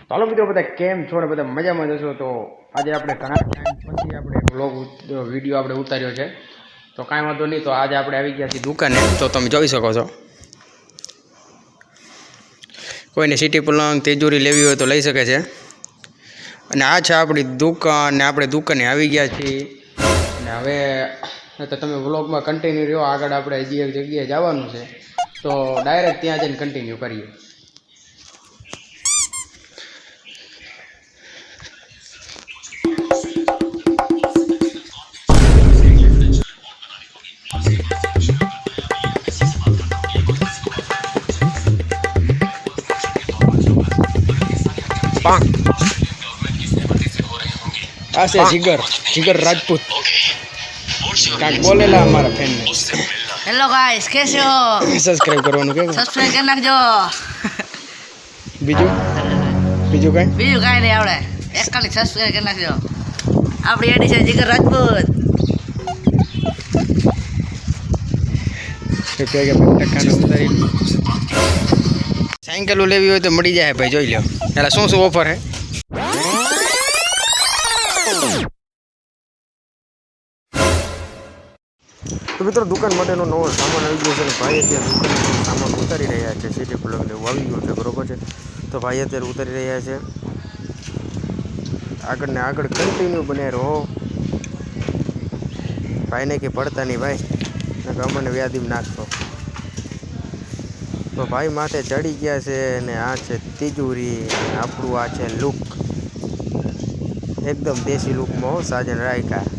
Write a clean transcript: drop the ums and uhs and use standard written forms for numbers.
ચાલો મિત્રો બધા કેમ છો ને બધા મજામાં જશો તો આજે આપણે ઘણા ટાઈમ પછી આપણે વ્લોગ વિડીયો આપણે ઉતાર્યો છે તો કાંઈ વાંધો નહીં તો આજે આપણે આવી ગયા છીએ દુકાને તો તમે જોઈ શકો છો કોઈને સિટી પલંગ તેજોરી લેવી હોય તો લઈ શકે છે અને આ છે આપણી દુકાન ને આપણે દુકાને આવી ગયા છીએ અને હવે તો તમે વ્લોગમાં કન્ટિન્યુ રહ્યો આગળ આપણે હજી એક જગ્યાએ જવાનું છે તો ડાયરેક્ટ ત્યાં જઈને કન્ટિન્યુ કરીએ આ છે જીગર રાજપૂત કાંક બોલેલા અમારા ફેન ને हेलो गाइस कैसे हो સબસ્ક્રાઇબ કરવાનું કે सब्सक्राइब कर नाखजो બીજું બીજું કાંઈ નહીં આવડે એક ખાલી સબસ્ક્રાઇબ કરી નાખજો આપણી આઈડી છે જીગર રાજપૂત સાયકલ લેવી હોય તો મળી જાય ભાઈ જોઈ લો એટલે શું શું ઓફર હે તો મિત્રો દુકાન માટેનો નવો સામાન આવી ગયો છે અને ભાઈ અત્યારે દુકાનનો સામાન ઉતારી રહ્યા છે સિટી પ્લગ લેવું આવી ગયું છે બરોબર છે તો ભાઈ અત્યારે ઉતારી રહ્યા છે આગળ ને આગળ કન્ટિન્યુ બને રહો ભાઈને કે પડતા નહીં ભાઈ ને અમને વ્યાધીમાં નાખતો તો ભાઈ માથે ચડી ગયા છે અને આ છે તિજોરી અને આપણું આ છે લુક એકદમ દેશી લુકમાં સાજન રાખ્યા